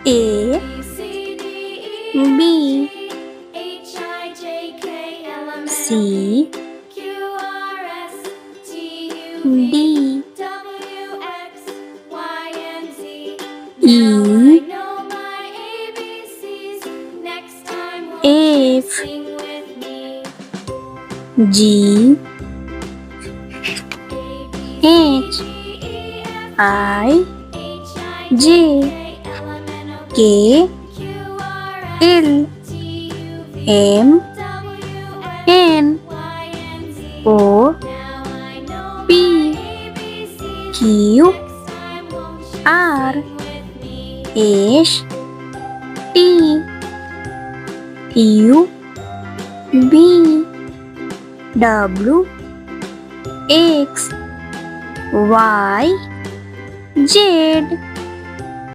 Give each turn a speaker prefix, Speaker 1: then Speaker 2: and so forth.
Speaker 1: A B C D E F G H I J K L M N O P Q R S T U V W X Y Z